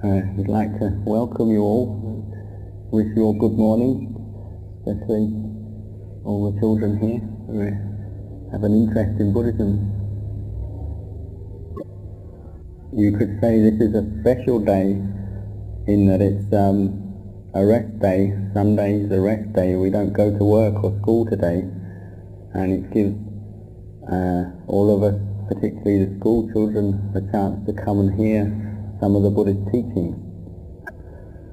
We'd like to welcome you all, wish you all good morning, especially all the children here who have an interest in Buddhism. You could say this is a special day in that it's a rest day. Sunday is a rest day. We don't go to work or school today, and it gives all of us, particularly the school children, a chance to come and hear some of the Buddhist teachings.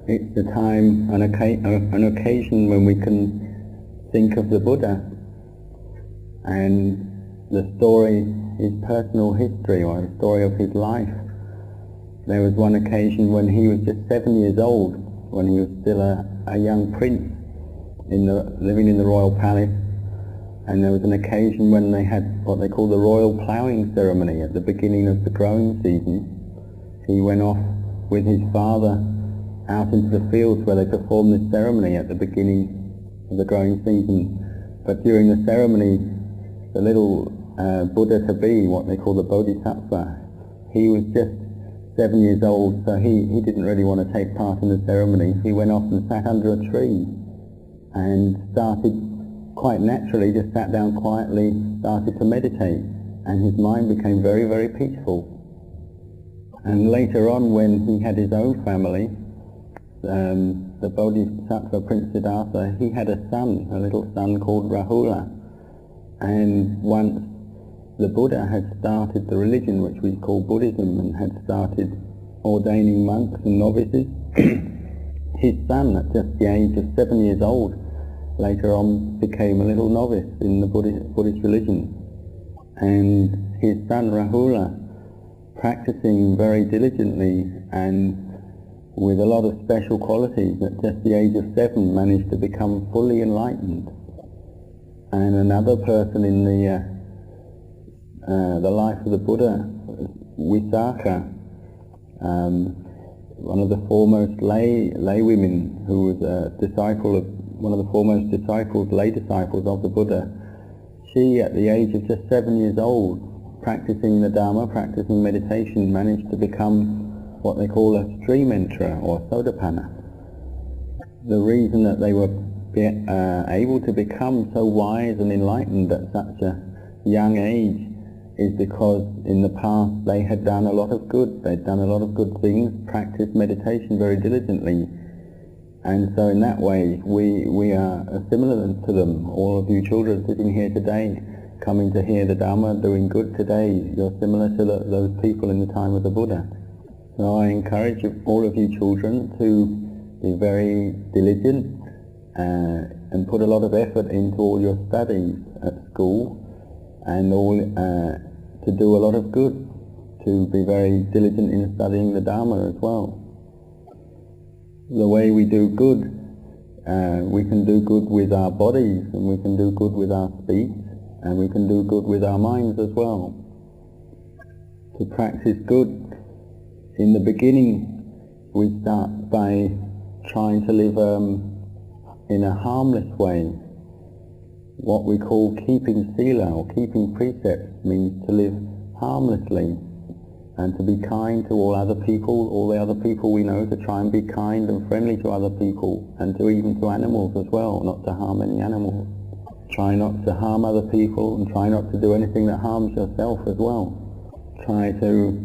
It's the time, an occasion when we can think of the Buddha, and the story, his personal history, or the story of his life. There was one occasion when he was just 7 years old, when he was still a young prince, living in the royal palace, and there was an occasion when they had what they call the royal ploughing ceremony at the beginning of the growing season. He went off with his father out into the fields where they performed this ceremony at the beginning of the growing season. But during the ceremony, the little Buddha-to-be, what they call the Bodhisattva, he was just 7 years old, so he didn't really want to take part in the ceremony. He went off and sat under a tree and started, quite naturally, just sat down quietly, started to meditate, and his mind became very, very peaceful. And later on, when he had his own family, the Bodhisattva Prince Siddhartha, he had a son, a little son called Rahula. And once the Buddha had started the religion which we call Buddhism, and had started ordaining monks and novices, his son, at just the age of 7 years old, later on became a little novice in the Buddhist religion. And his son Rahula, practicing very diligently and with a lot of special qualities, at just the age of 7 managed to become fully enlightened. And another person in the life of the Buddha, Visakha, one of the foremost lay women, who was a disciple of one of the foremost lay disciples of the Buddha. She, at the age of just 7 years old, practicing the Dharma, practicing meditation, managed to become what they call a stream enterer, or Sotapanna. The reason that they were able to become so wise and enlightened at such a young age is because in the past they had done a lot of good. They'd done a lot of good things, practiced meditation very diligently. And so in that way we are similar to them. All of you children sitting here today, coming to hear the Dharma, doing good today, you're similar to those people in the time of the Buddha. So I encourage all of you children to be very diligent and put a lot of effort into all your studies at school, and to do a lot of good, to be very diligent in studying the Dharma as well. The way we do good, we can do good with our bodies, and we can do good with our speech, and we can do good with our minds as well. To practice good, in the beginning we start by trying to live in a harmless way. What we call keeping Sila, or keeping precepts, means to live harmlessly and to be kind to all other people, all the other people we know, to try and be kind and friendly to other people, and even to animals as well, not to harm any animals. Try not to harm other people, and try not to do anything that harms yourself as well. Try to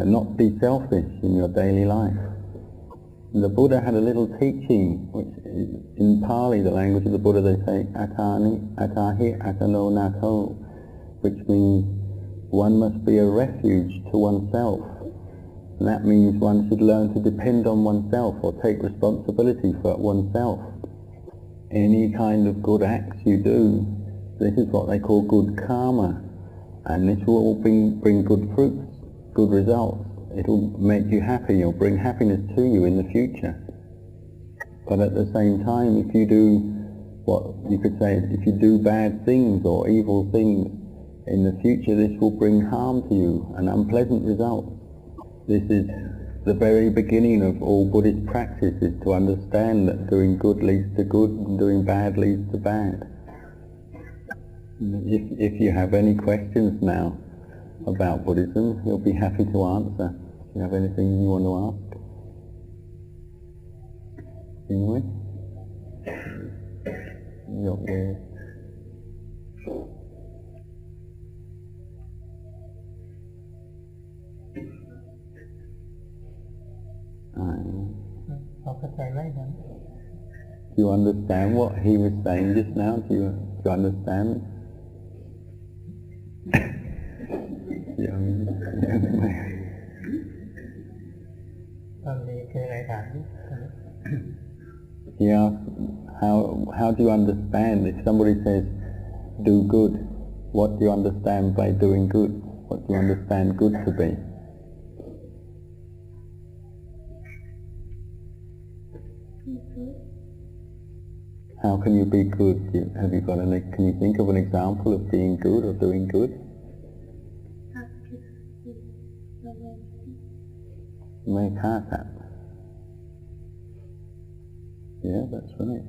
not be selfish in your daily life. The Buddha had a little teaching, which in Pali, the language of the Buddha, they say atahi atano nato, which means one must be a refuge to oneself. And that means one should learn to depend on oneself, or take responsibility for oneself. Any kind of good acts you do, this is what they call good karma, and this will all bring good fruits, good results. It will make you happy, or bring happiness to you in the future. But at the same time, if you do what you could say, if you do bad things or evil things in the future, this will bring harm to you, an unpleasant result. This is the very beginning of all Buddhist practice, is to understand that doing good leads to good and doing bad leads to bad. If you have any questions now about Buddhism, he'll be happy to answer. Do you have anything you want to ask? จริงไหมยกมือพอเข้าใจไหมครับ Do you understand what he was saying just now? Do you understand? ยังไม่ ตอนนี้คืออะไรถาม He asked, how do you understand? If somebody says, do good, what do you understand by doing good? What do you understand good to be? How can you be good? Have you got can you think of an example of being good or doing good? Mayฆ่าสัตว์ Yeah, that's right.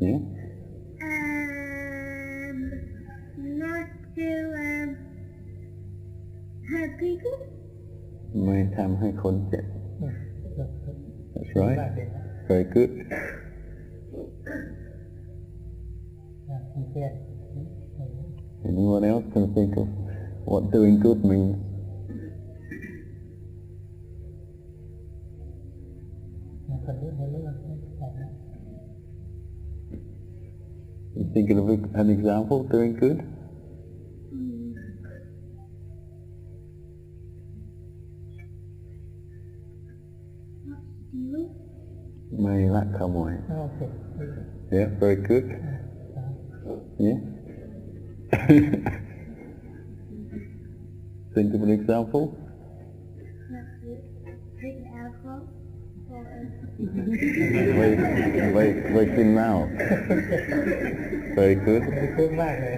Yeah? Not to hurt people. ไม่ทำให้คนเจ็บ That's right. Very good. Anyone else can think of what doing good means? You thinking of an example of doing good? May lack come away. Okay. Yeah, very good. Yeah. Think of an example. Not to drink alcohol or Waking now. Very good. คือมากเลย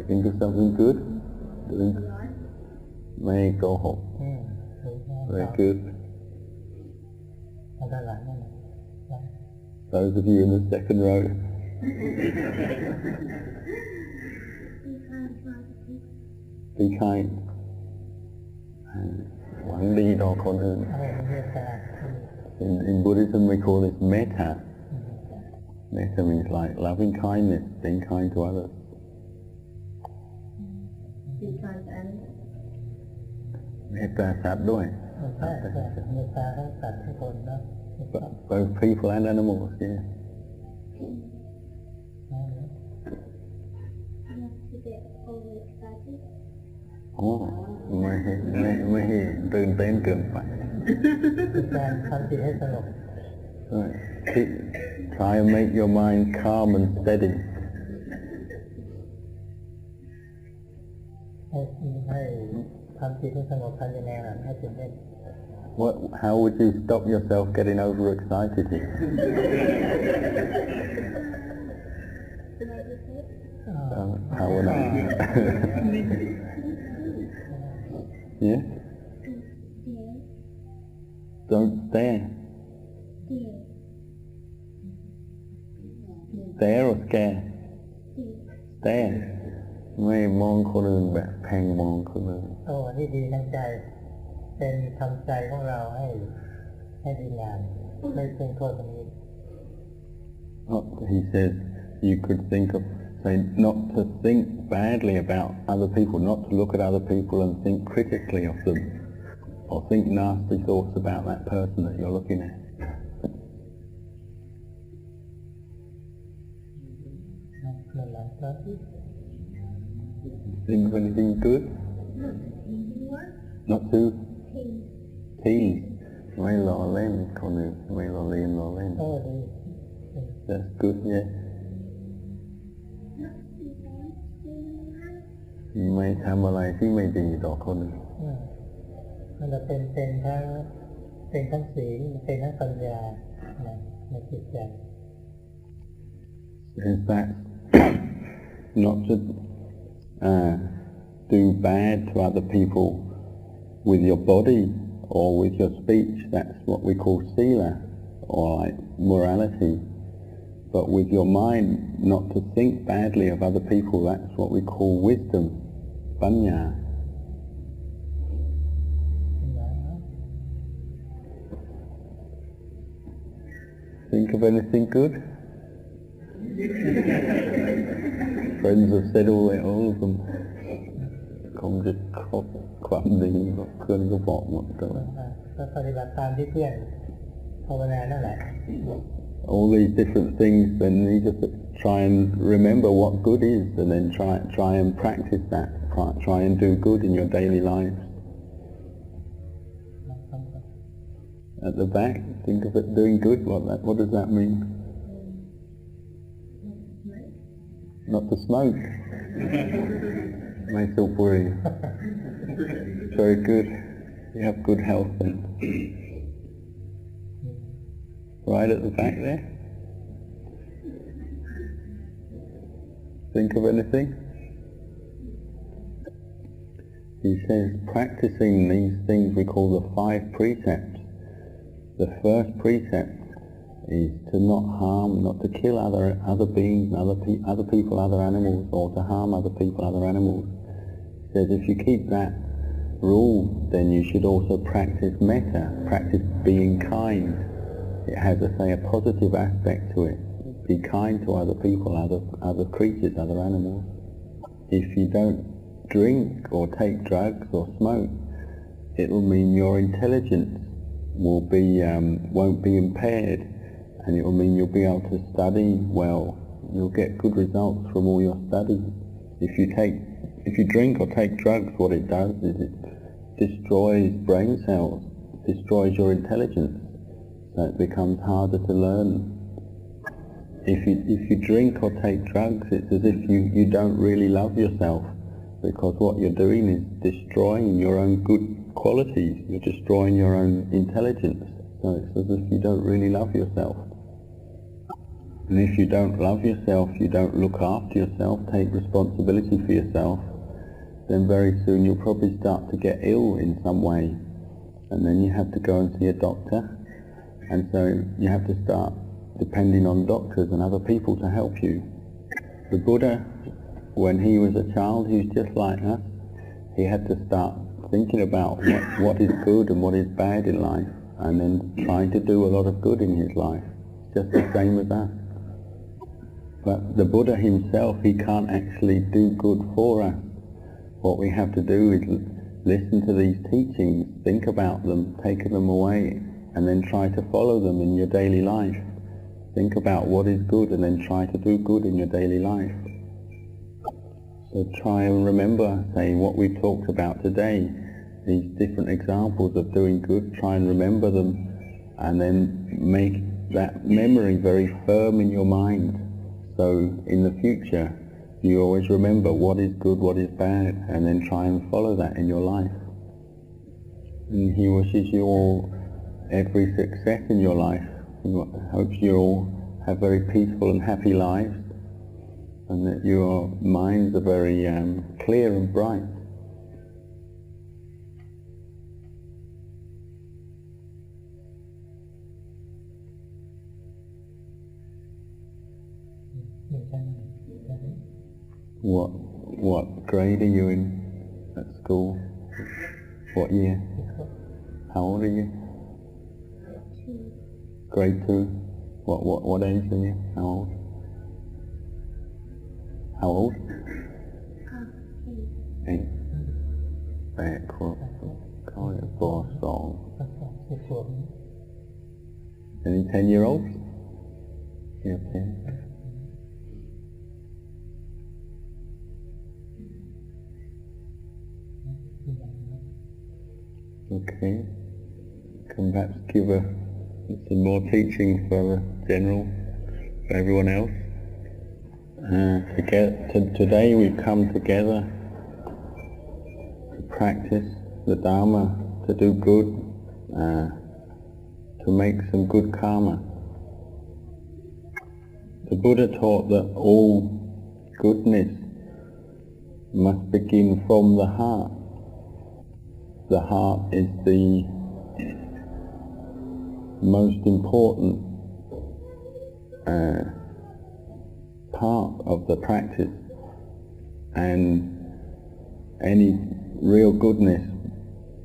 Think of something good. Doing. May go home. Very good. Those of you in the second row. Be kind. หวังดีต่อคนอื่น In Buddhism we call this metta. Metta means like loving kindness, being kind to others. be kind to others. เมตตาสัตว์ด้วย เมตตาทั้งสัตว์ทุกคนนะ Both people and animals, yeah. Not to get overexcited. อ๋อไม่ให้ตื่นเต้นเกินไป การทำจิตให้สงบ Right. Try and make your mind calm and steady. ให้ทำจิตให้สงบทันยังไงล่ะให้ตื่นเต้น How would you stop yourself getting overexcited here? How would I? Yeah? Don't stare. Stare or scare? Stare. ไม่มองคนอื่นแบบแพงมองคนอื่น โอ้นี่ดีทั้งใจ เป็นทำใจของเราให้ดีงามไม่เป็นโทษคนอื่น He says you could think of, say, not to think badly about other people, not to look at other people and think critically of them, or think nasty thoughts about that person that you're looking at. Think of anything good? Not to tease. ไม่ล้อเล่นคนอื่นไม่ล้อเล่น โอ้ดี That's good, yeah. ไม่ทำอะไรที่ไม่ดีต่อคนอื่น มันจะเป็นทั้งศีลเป็นทั้งปัญญาในจิตใจ Is that not to do bad to other people with your body or with your speech? That's what we call Sila, or like morality. but with your mind not to think badly of other people. That's what we call wisdom, panya. Think of anything good? Friends have said all of them. Không justความดีเพื่อนก็บอกหมดเลย ก็ปฏิบัติตามที่เพื่อนภาวนานั่นแหละ all these different things, then you just try and remember what good is, and then try and practice that. Try and do good in your daily life. At the back, think of it doing good. What does that mean? Not to smoke. My supuri. Very good. You have good health then. Right at the back there. Think of anything? He says practicing these things we call the 5 precepts. The first precept is to not harm, not to kill other beings, other people, other animals, or to harm other people, other animals. He says if you keep that rule, then you should also practice metta, practice being kind. It has, a positive aspect to it. Be kind to other people, other creatures, other animals. If you don't drink or take drugs or smoke, it will mean your intelligence won't be impaired, and it will mean you'll be able to study well. You'll get good results from all your studies. If you drink or take drugs, what it does is it destroys brain cells, destroys your intelligence, so it becomes harder to learn. If you drink or take drugs, it's as if you don't really love yourself, because what you're doing is destroying your own good qualities, you're destroying your own intelligence, so it's as if you don't really love yourself. And if you don't love yourself, you don't look after yourself, take responsibility for yourself, then very soon you'll probably start to get ill in some way, and then you have to go and see a doctor, and so you have to start depending on doctors and other people to help you. The Buddha, when he was a child, he was just like us. He had to start thinking about what is good and what is bad in life, and then trying to do a lot of good in his life, just the same as us. But the Buddha himself, he can't actually do good for us. What we have to do is listen to these teachings, think about them, take them away, and then try to follow them in your daily life. Think about what is good and then try to do good in your daily life. So try and remember, say, what we've talked about today, these different examples of doing good, try and remember them, and then make that memory very firm in your mind. So in the future, you always remember what is good, what is bad, and then try and follow that in your life. And he wishes you all every success in your life. He hopes you all have very peaceful and happy lives, and that your minds are very clear and bright. What grade are you in at school? What year? How old are you? 2. Grade 2. What age are you? How old? How old? 8. 8 ขวบเข้าป .2 Any 10-year-olds? Yeah, 10. Okay. Can perhaps give some more teaching for the general, for everyone else. Today we've come together to practice the Dharma, to do good, to make some good karma. The Buddha taught that all goodness must begin from the heart. The heart is the most important part of the practice, and any real goodness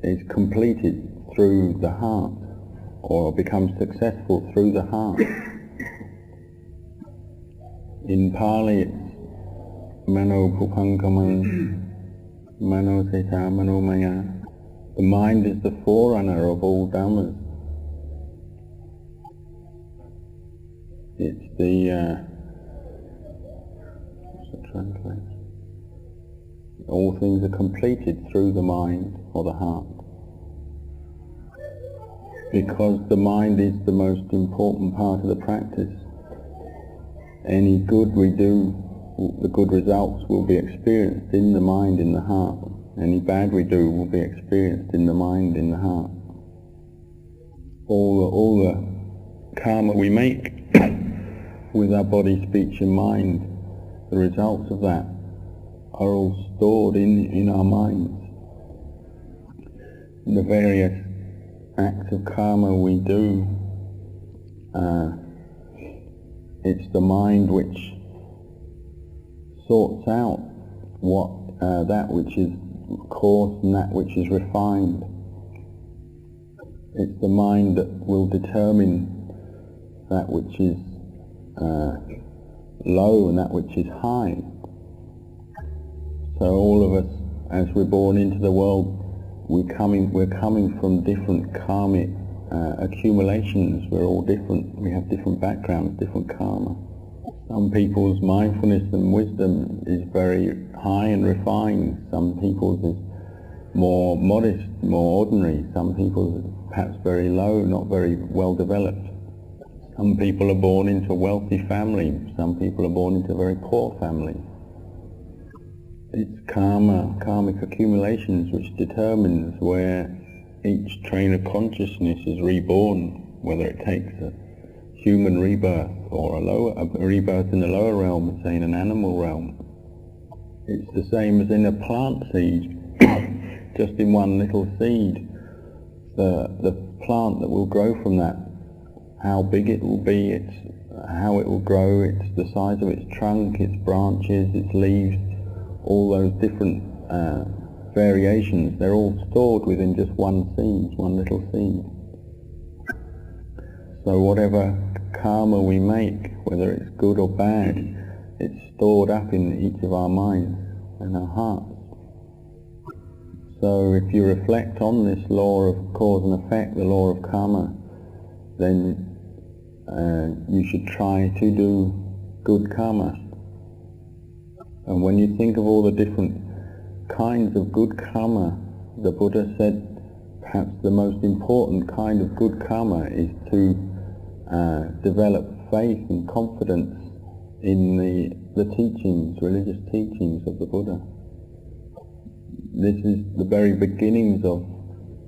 is completed through the heart, or becomes successful through the heart. In Pali it's Mano Pupankamang, Mano Seta Mano Maya. The mind is the forerunner of all dhammas. It's the what's the translation? All things are completed through the mind or the heart. Because the mind is the most important part of the practice. Any good we do, the good results will be experienced in the mind, in the heart. Any bad we do will be experienced in the mind, in the heart. All the karma we make with our body, speech and mind, the results of that are all stored in our minds. The various acts of karma we do, it's the mind which sorts out what that which is coarse and that which is refined. It's the mind that will determine that which is low and that which is high. So all of us, as we're born into the world, we're coming from different karmic accumulations. We're all different. We have different backgrounds, different karma. Some people's mindfulness and wisdom is very high and refined. Some people's is more modest, more ordinary. Some people's is perhaps very low, not very well developed. Some people are born into a wealthy family. Some people are born into a very poor family. It's karmic accumulations which determines where each train of consciousness is reborn, whether it takes a human rebirth or a rebirth in the lower realm, say in an animal realm. It's the same as in a plant seed, just in one little seed. The plant that will grow from that, how big it will be, it's how it will grow, it's the size of its trunk, its branches, its leaves, all those different variations, they're all stored within just one seed, one little seed. So whatever karma we make, whether it's good or bad, it's stored up in each of our minds and our hearts. So if you reflect on this law of cause and effect, the law of karma, then you should try to do good karma. And when you think of all the different kinds of good karma, the Buddha said perhaps the most important kind of good karma is to develop faith and confidence in the teachings, religious teachings of the Buddha. This is the very beginnings of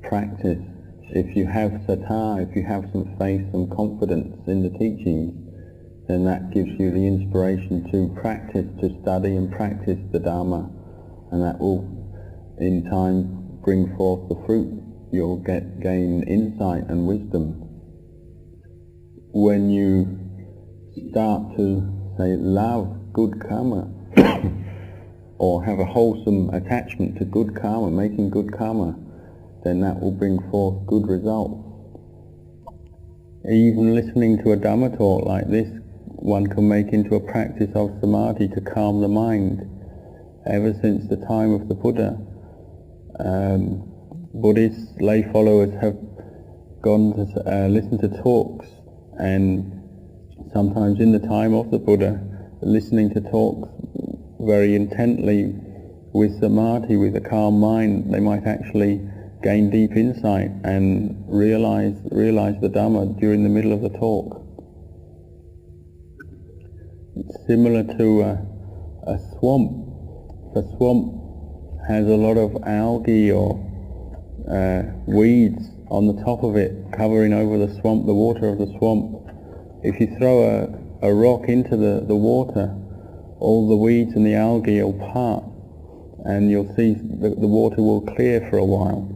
practice. If you have saddha, if you have some faith, some confidence in the teachings, then that gives you the inspiration to practice, to study and practice the Dharma, and that will in time bring forth the fruit. You'll gain insight and wisdom. When you start to, say, love good karma, or have a wholesome attachment to good karma, making good karma, then that will bring forth good results. Even listening to a Dhamma talk like this, one can make into a practice of samadhi to calm the mind. Ever since the time of the Buddha, Buddhist lay followers have gone to listen to talks, and sometimes in the time of the Buddha, listening to talks very intently with samadhi, with a calm mind, they might actually gain deep insight and realize the Dhamma during the middle of the talk. It's similar to a swamp. The swamp has a lot of algae or weeds on the top of it, covering over the swamp, the water of the swamp. If you throw a rock into the water, all the weeds and the algae will part, and you'll see the water will clear for a while.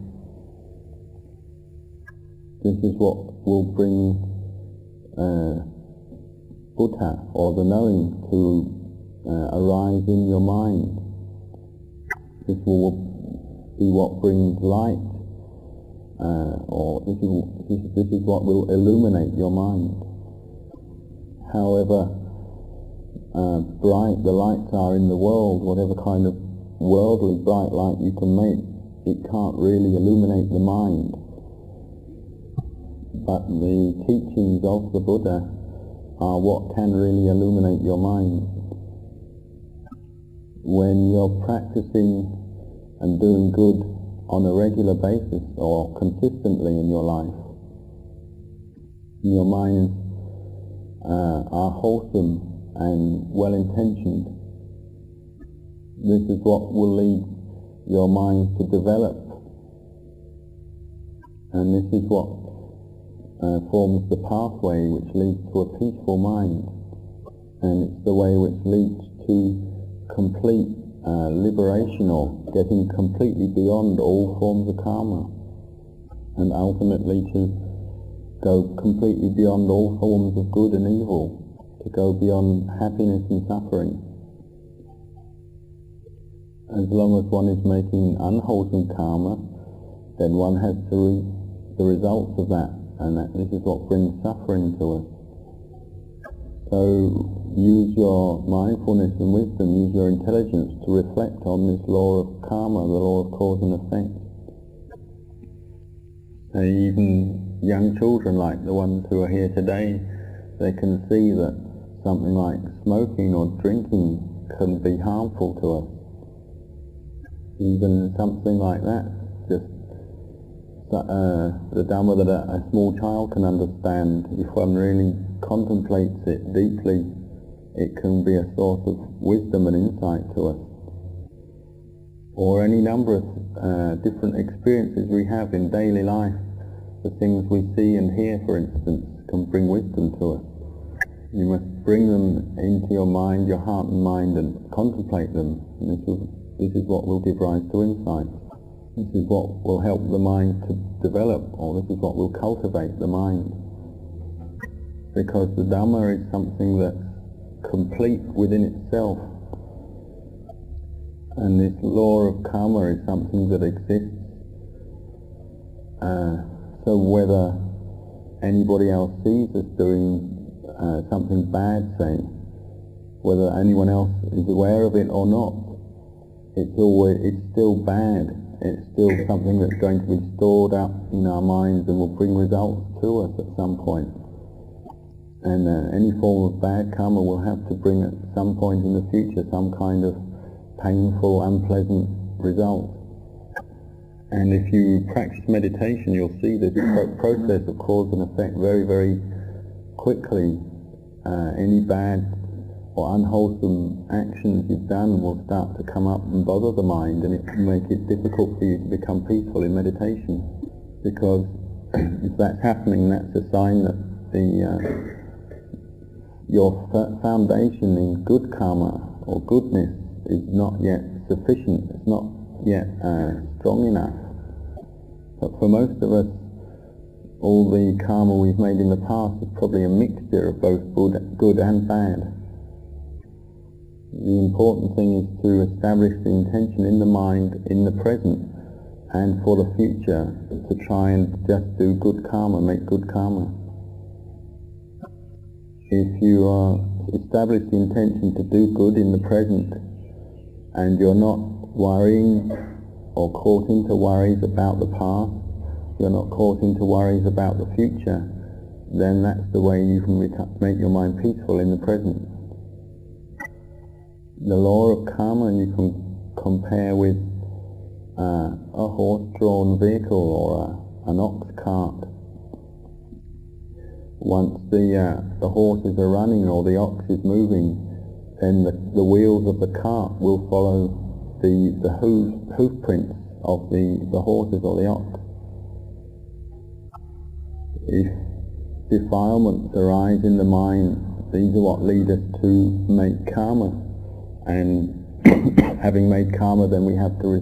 This is what will bring Buddha, or the knowing, to arise in your mind. This will be what brings light, or this is what will illuminate your mind. However bright the lights are in the world, whatever kind of worldly bright light you can make, it can't really illuminate the mind. But the teachings of the Buddha are what can really illuminate your mind. When you're practicing and doing good on a regular basis or consistently in your life, your minds are wholesome and well-intentioned, this is what will lead your mind to develop, and this is what forms the pathway which leads to a peaceful mind, and it's the way which leads to complete liberation, or getting completely beyond all forms of karma, and ultimately to go completely beyond all forms of good and evil, to go beyond happiness and suffering. As long as one is making unwholesome karma, then one has to reap the results of that, and this is what brings suffering to us. So use your mindfulness and wisdom, use your intelligence to reflect on this law of karma, the law of cause and effect. Even young children, like the ones who are here today, they can see that something like smoking or drinking can be harmful to us. Even something like that, just the Dhamma that a small child can understand, if one really contemplates it deeply, it can be a source of wisdom and insight to us. Or any number of different experiences we have in daily life, the things we see and hear, for instance, can bring wisdom to us. You must bring them into your mind, your heart and mind, and contemplate them. And this is what will give rise to insight. This is what will help the mind to develop, or this is what will cultivate the mind. Because the Dhamma is something that's complete within itself, and this law of karma is something that exists. So whether anybody else sees us doing something bad, say, whether anyone else is aware of it or not, it's still bad. It's still something that's going to be stored up in our minds and will bring results to us at some point. And any form of bad karma will have to bring at some point in the future some kind of painful, unpleasant result. And if you practice meditation, you'll see this process of cause and effect very, very quickly. Any bad or unwholesome actions you've done will start to come up and bother the mind, and it can make it difficult for you to become peaceful in meditation. Because if that's happening, that's a sign that your foundation in good karma or goodness is not yet sufficient, it's not yet strong enough. But for most of us, all the karma we've made in the past is probably a mixture of both good and bad. The important thing is to establish the intention in the mind, in the present, and for the future, to try and just do good karma, make good karma. If you establish the intention to do good in the present, and you're not worrying or caught into worries about the past, you're not caught into worries about the future, then that's the way you can make your mind peaceful in the present. The law of karma you can compare with a horse-drawn vehicle or an ox cart. Once the horses are running or the ox is moving, then the wheels of the cart will follow the hoof prints of the horses or the ox. If defilements arise in the mind, these are what lead us to make karma, and having made karma, then we have to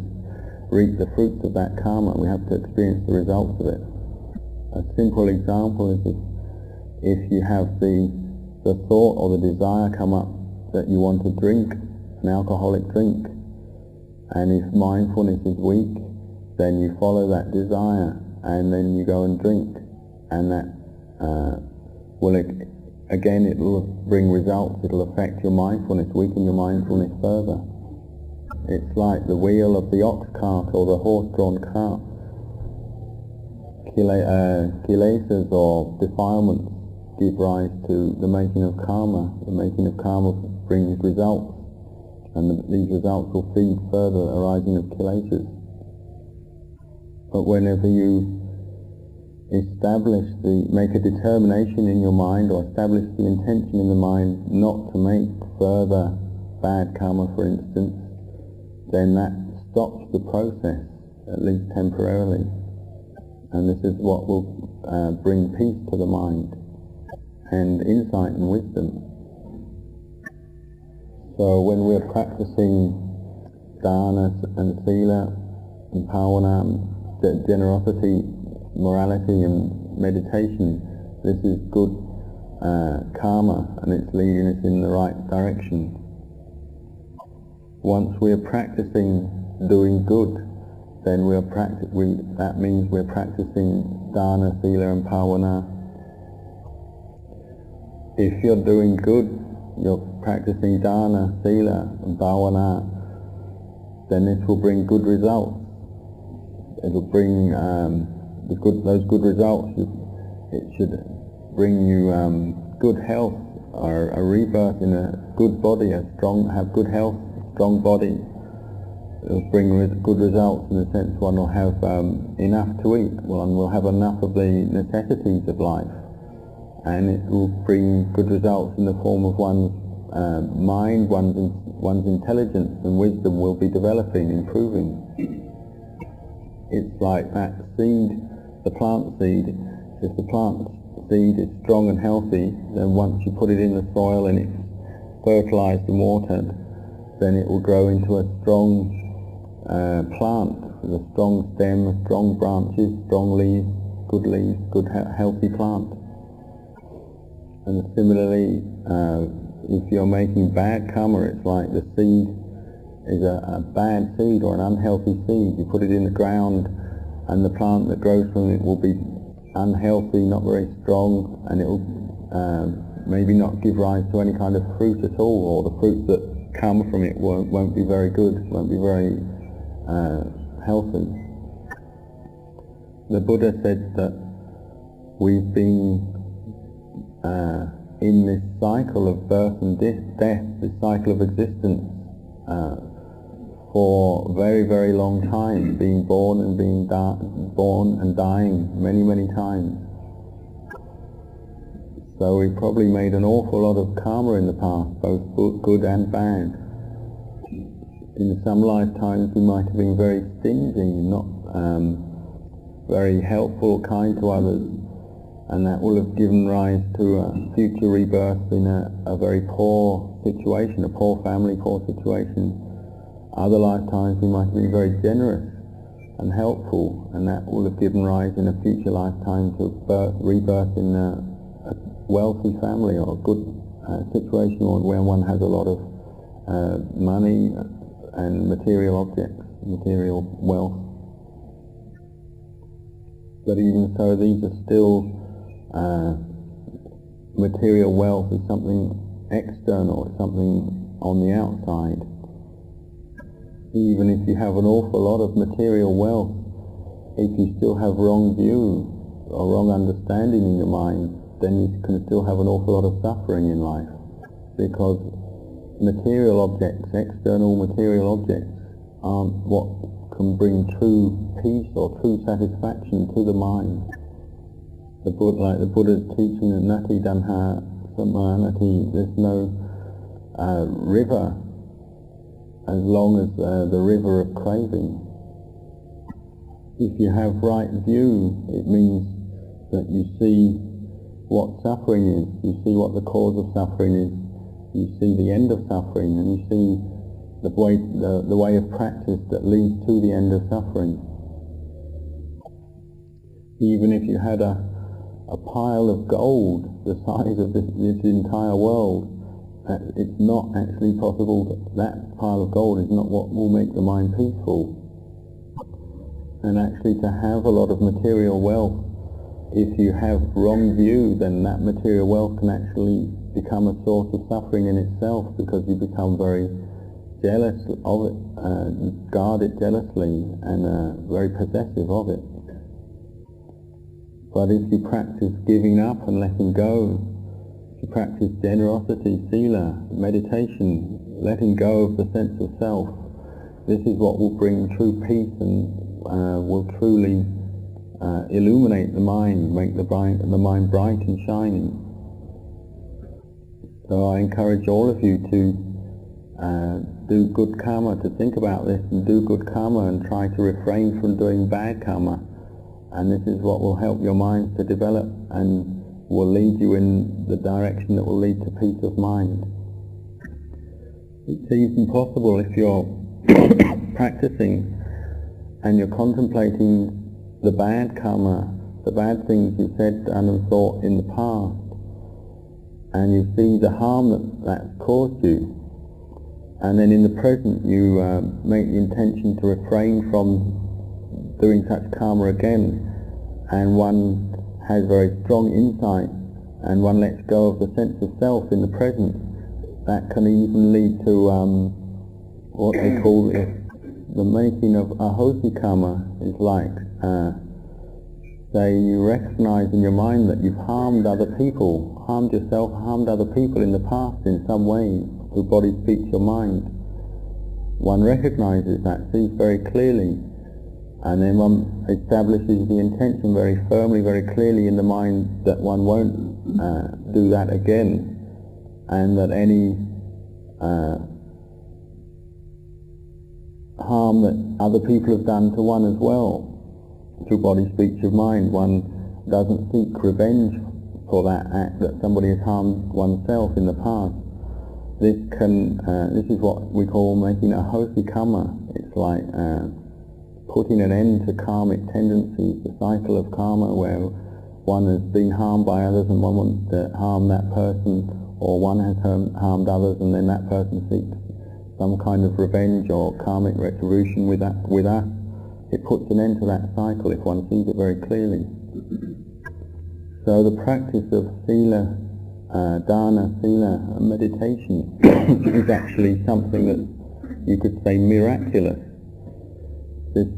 reap the fruits of that karma. We have to experience the results of it. A simple example is if you have the thought or the desire come up that you want to drink an alcoholic drink, and if mindfulness is weak, then you follow that desire and then you go and drink, and that will again, it will bring results. It will affect your mindfulness, weaken your mindfulness further. It's like the wheel of the ox cart or the horse-drawn cart. Kilesas or defilements give rise to the making of karma. The making of karma brings results, and these results will feed further arising of kilesas. But whenever you make a determination in your mind, or establish the intention in the mind not to make further bad karma, for instance, then that stops the process, at least temporarily. And this is what will bring peace to the mind, and insight and wisdom. So when we're practicing dana and sila and bhavana, generosity, morality and meditation, this is good karma, and it's leading us in the right direction. Once we are practicing doing good, then that means we're practicing dana, sila and bhavana. If you're doing good, you're practicing dana, sila and bhavana, then this will bring good results. It will bring those good results. It should bring you good health, or a rebirth in a good body, have good health, strong body. It will bring good results in the sense one will have enough to eat, one will have enough of the necessities of life, and it will bring good results in the form of one's mind, one's intelligence and wisdom will be developing, improving. It's like that seed, the plant seed. If the plant seed is strong and healthy, then once you put it in the soil and it's fertilized and watered, then it will grow into a strong plant with a strong stem, strong branches, strong leaves, good healthy plant. And similarly, if you're making bad karma, it's like the seed is a bad seed or an unhealthy seed. You put it in the ground, and the plant that grows from it will be unhealthy, not very strong, and it will maybe not give rise to any kind of fruit at all, or the fruits that come from it won't be very good, won't be very healthy. The Buddha said that we've been in this cycle of birth and death, this cycle of existence, for a very, very long time, being born and dying many, many times. So we probably made an awful lot of karma in the past, both good and bad. In some lifetimes we might have been very stingy, not very helpful, kind to others, and that will have given rise to a future rebirth in a very poor situation, a poor family, poor situation. Other lifetimes we might have been very generous and helpful, and that will have given rise in a future lifetime to rebirth in a wealthy family, or a good situation where one has a lot of money and material objects, material wealth. But even so, these are still material wealth is something external, it's something on the outside. Even if you have an awful lot of material wealth, if you still have wrong view or wrong understanding in your mind, then you can still have an awful lot of suffering in life, because material objects, external material objects, aren't what can bring true peace or true satisfaction to the mind. Like the Buddha's teaching in Nati Danha Samanati, there's no river as long as the river of craving. If you have right view, it means that you see what suffering is, you see what the cause of suffering is, you see the end of suffering, and you see the way of practice that leads to the end of suffering. Even if you had a pile of gold the size of this entire world, it's not actually possible that pile of gold is not what will make the mind peaceful. And actually to have a lot of material wealth, if you have wrong view, then that material wealth can actually become a source of suffering in itself, because you become very jealous of it, guard it jealously, and very possessive of it. But if you practice giving up and letting go, if you practice generosity, Sila, meditation, letting go of the sense of self, this is what will bring true peace and will truly illuminate the mind, make the mind bright and shining. So I encourage all of you to do good karma, to think about this and do good karma, and try to refrain from doing bad karma. And this is what will help your minds to develop and will lead you in the direction that will lead to peace of mind. It's even possible if you're practicing and you're contemplating the bad karma, the bad things you said, done and thought in the past, and you see the harm that's caused you, and then in the present you make the intention to refrain from doing such karma again, and one has very strong insight, and one lets go of the sense of self in the present, that can even lead to what they call the making of ahosi karma. Is like, say you recognize in your mind that you've harmed other people, harmed yourself, harmed other people in the past in some way, through body, speech or mind. One recognizes that, sees very clearly, and then one establishes the intention very firmly, very clearly in the mind that one won't do that again, and that any harm that other people have done to one as well, through body, speech or mind, one doesn't seek revenge for that act that somebody has harmed oneself in the past. This is what we call making a hosi karma. It's like putting an end to karmic tendencies, the cycle of karma where one has been harmed by others and one wants to harm that person, or one has harmed others and then that person seeks some kind of revenge or karmic retribution with us. It puts an end to that cycle if one sees it very clearly. So the practice of Sila, dana, Sila, meditation is actually something that you could say miraculous. The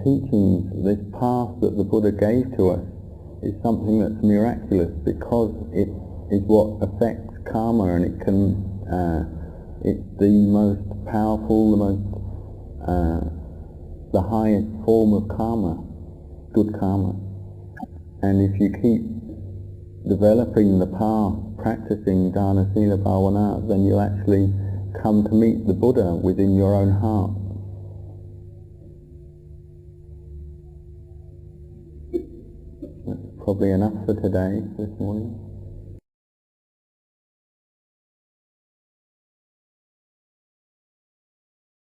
teachings, this path that the Buddha gave to us is something that's miraculous, because it is what affects karma, and it can, it's the most powerful, the highest form of karma, good karma. And if you keep developing the path, practicing dana, sila, bhavana, then you'll actually come to meet the Buddha within your own heart. That's probably enough for today, this morning.